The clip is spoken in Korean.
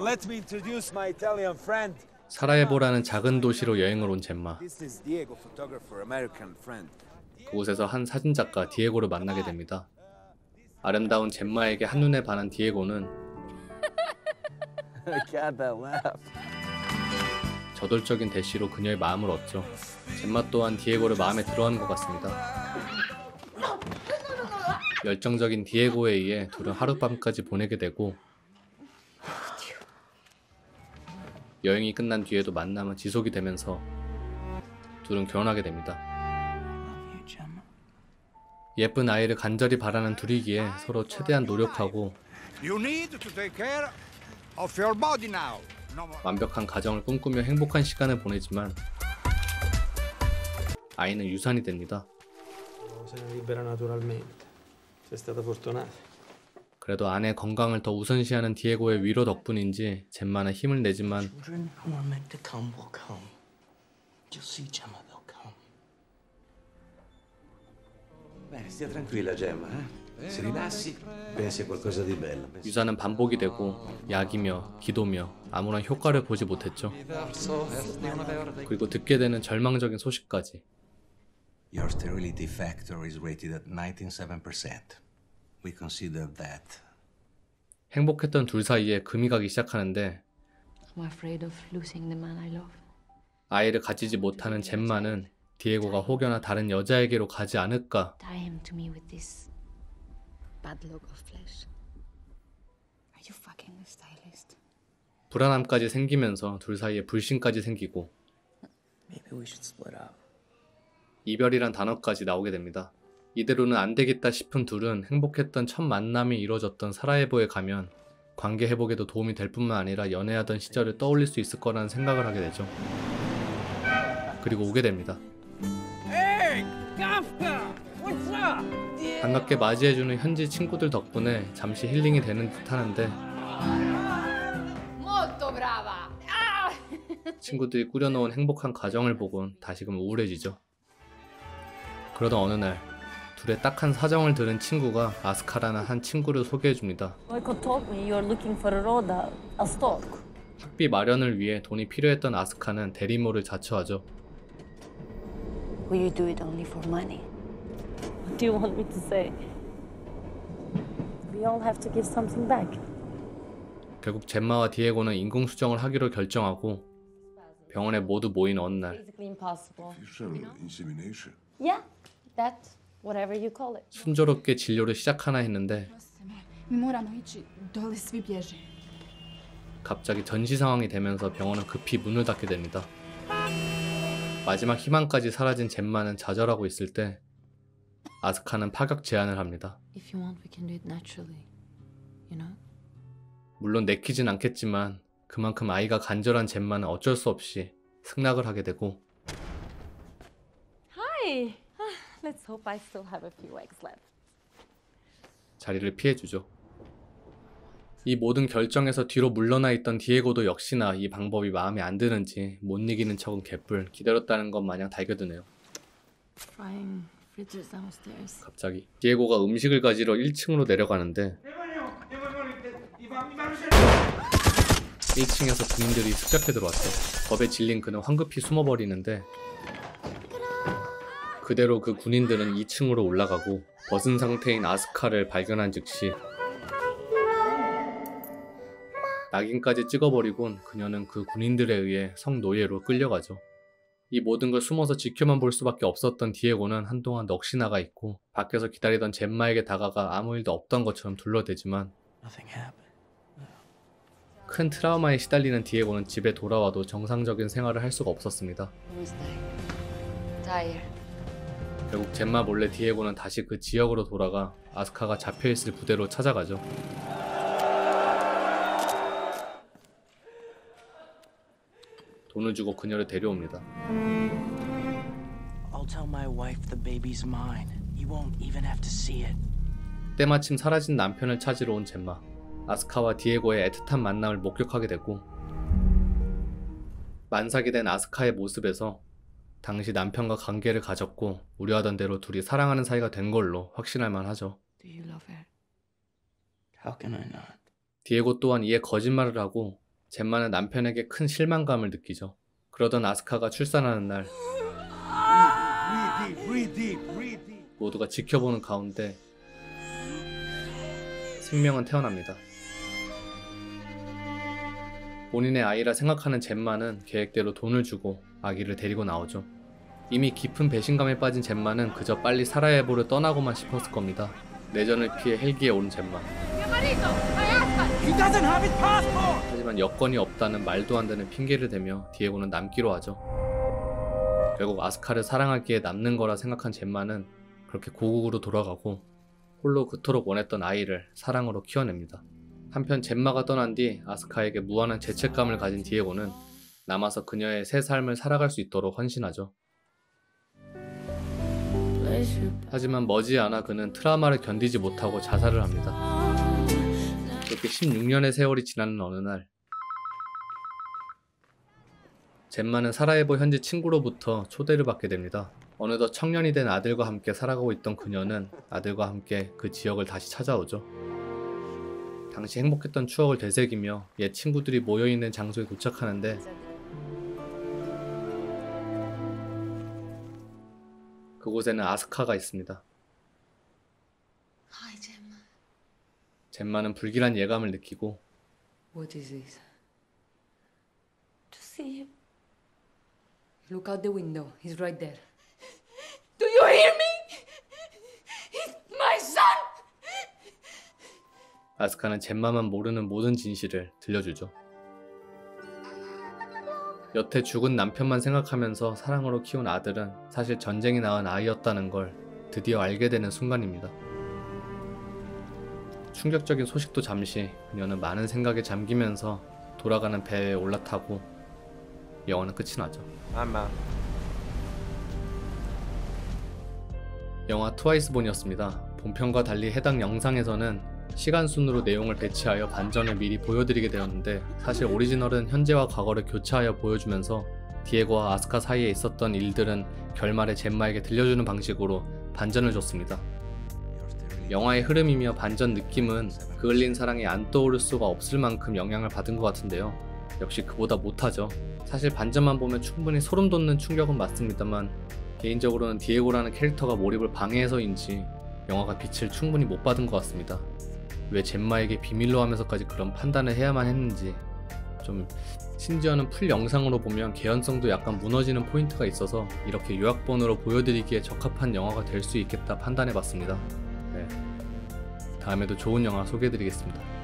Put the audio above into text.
Let me introduce my Italian friend. 사라예보라는 작은 도시로 여행을 온 젬마. This is Diego, photographer, American friend. 그곳에서 한 사진작가 디에고를 만나게 됩니다. 아름다운 젬마에게 한눈에 반한 디에고는 저돌적인 대시로 그녀의 마음을 얻죠. 젬마 또한 디에고를 마음에 들어하는 것 같습니다. 열정적인 디에고에 의해 둘은 하룻밤까지 보내게 되고 여행이 끝난 뒤에도 만남은 지속이 되면서 둘은 결혼하게 됩니다. 예쁜 아이를 간절히 바라는 둘이기에 서로 최대한 노력하고 완벽한 가정을 꿈꾸며 행복한 시간을 보내지만 아이는 유산이 됩니다. 그래도 아내의 건강을 더 우선시하는 디에고의 위로 덕분인지 젬마는 힘을 내지만 유산은 반복이 되고 약이며 기도며 아무런 효과를 보지 못했죠. 그리고 듣게 되는 절망적인 소식까지. Your sterility factor is rated at 97%. We consider that. 행복했던 둘 사이에 금이 가기 시작하는데 I'm afraid of losing the man I love. 아이를 가지지 못하는 젬마는 디에고가 혹여나 다른 여자에게로 가지 않을까 Tie him to me with this bad log of flesh. Are you fucking the stylist? 불안함까지 생기면서 둘 사이에 불신까지 생기고 Maybe we should split up. 이별이란 단어까지 나오게 됩니다. 이대로는 안 되겠다 싶은 둘은 행복했던 첫 만남이 이루어졌던 사라예보에 가면 관계 회복에도 도움이 될 뿐만 아니라 연애하던 시절을 떠올릴 수 있을 거라는 생각을 하게 되죠. 그리고 오게 됩니다. 반갑게 맞이해주는 현지 친구들 덕분에 잠시 힐링이 되는 듯 하는데 친구들이 꾸려놓은 행복한 가정을 보곤 다시금 우울해지죠. 그러던 어느 날 둘의 딱한 사정을 들은 친구가 아스카라는 한 친구를 소개해줍니다. 학비 마련을 위해 돈이 필요했던 아스카는 대리모를 자처하죠. Will you do it only for money? What do you want me to say? We all have to give something back. 결국 젬마와 디에고는 인공수정을 하기로 결정하고 병원에 모두 모인 어느 날 Yeah, that whatever you call it. 순조롭게 진료를 시작하나 했는데 갑자기 전시 상황이 되면서 병원은 급히 문을 닫게 됩니다. 마지막 희망까지 사라진 젬마는 좌절하고 있을 때 아스카는 파격 제안을 합니다. If you want, we can do it naturally. You know? 물론 내키진 않겠지만 그만큼 아이가 간절한 젬마는 어쩔 수 없이 승낙을 하게 되고 Hi. Let's hope I still have a few eggs left. 자리를 피해주죠. 이 모든 결정에서 뒤로 물러나 있던 디에고도 역시나 이 방법이 마음에 안 드는지 못 이기는 척은 개뿔 기다렸다는 것 마냥 달겨드네요. Frying fritters downstairs. 갑자기 디에고가 음식을 가지러 1층으로 내려가는데 1층에서 군인들이 습격해 들어왔죠. 겁에 질린 그는 황급히 숨어버리는데 그대로 그 군인들은 2층으로 올라가고 벗은 상태인 아스카를 발견한 즉시 낙인까지 찍어버리곤 그녀는 그 군인들에 의해 성노예로 끌려가죠. 이 모든 걸 숨어서 지켜만 볼 수밖에 없었던 디에고는 한동안 넋이 나가 있고 밖에서 기다리던 젬마에게 다가가 아무 일도 없던 것처럼 둘러대지만 큰 트라우마에 시달리는 디에고는 집에 돌아와도 정상적인 생활을 할 수가 없었습니다. 결국 젬마 몰래 디에고는 다시 그 지역으로 돌아가 아스카가 잡혀있을 부대로 찾아가죠. 돈을 주고 그녀를 데려옵니다. I'll tell my wife the baby's mine. You won't even have to see it. 때마침 사라진 남편을 찾으러 온 젬마. 아스카와 디에고의 애틋한 만남을 목격하게 되고 만삭이 된 아스카의 모습에서 당시 남편과 관계를 가졌고 우려하던 대로 둘이 사랑하는 사이가 된 걸로 확신할 만하죠. Do you love her? How can I not? 디에고 또한 이에 거짓말을 하고 젬마는 남편에게 큰 실망감을 느끼죠. 그러던 아스카가 출산하는 날 모두가 지켜보는 가운데 생명은 태어납니다. 본인의 아이라 생각하는 젬마는 계획대로 돈을 주고 아기를 데리고 나오죠. 이미 깊은 배신감에 빠진 젬마는 그저 빨리 사라예보를 떠나고만 싶었을 겁니다. 내전을 피해 헬기에 오른 젬마. 하지만 여건이 없다는 말도 안 되는 핑계를 대며 디에고는 남기로 하죠. 결국 아스카를 사랑하기에 남는 거라 생각한 젬마는 그렇게 고국으로 돌아가고 홀로 그토록 원했던 아이를 사랑으로 키워냅니다. 한편 젬마가 떠난 뒤 아스카에게 무한한 죄책감을 가진 디에고는 남아서 그녀의 새 삶을 살아갈 수 있도록 헌신하죠. 하지만 머지않아 그는 트라우마를 견디지 못하고 자살을 합니다. 그렇게 16년의 세월이 지나는 어느 날 젬마는 사라예보 현지 친구로부터 초대를 받게 됩니다. 어느덧 청년이 된 아들과 함께 살아가고 있던 그녀는 아들과 함께 그 지역을 다시 찾아오죠. 당시 행복했던 추억을 되새기며 옛 친구들이 모여있는 장소에 도착하는데 그곳에는 아스카가 있습니다. Hi, Gemma. 젬마는 불길한 예감을 느끼고 What is this? To see him. Look out the window. He's right there. Do you hear me? He's my son! 아스카는 젬마만 모르는 모든 진실을 들려주죠. 여태 죽은 남편만 생각하면서 사랑으로 키운 아들은 사실 전쟁이 낳은 아이였다는 걸 드디어 알게 되는 순간입니다. 충격적인 소식도 잠시 그녀는 많은 생각에 잠기면서 돌아가는 배에 올라타고 영화는 끝이 나죠. 영화 트와이스본이었습니다. 본편과 달리 해당 영상에서는 시간순으로 내용을 배치하여 반전을 미리 보여드리게 되었는데 사실 오리지널은 현재와 과거를 교차하여 보여주면서 디에고와 아스카 사이에 있었던 일들은 결말에 젬마에게 들려주는 방식으로 반전을 줬습니다. 영화의 흐름이며 반전 느낌은 그을린 사랑이 안 떠오를 수가 없을 만큼 영향을 받은 것 같은데요. 역시 그보다 못하죠. 사실 반전만 보면 충분히 소름 돋는 충격은 맞습니다만 개인적으로는 디에고라는 캐릭터가 몰입을 방해해서인지 영화가 빛을 충분히 못 받은 것 같습니다. 왜 젬마에게 비밀로 하면서까지 그런 판단을 해야만 했는지 좀 심지어는 풀 영상으로 보면 개연성도 약간 무너지는 포인트가 있어서 이렇게 요약본으로 보여드리기에 적합한 영화가 될 수 있겠다 판단해봤습니다. 네. 다음에도 좋은 영화 소개해드리겠습니다.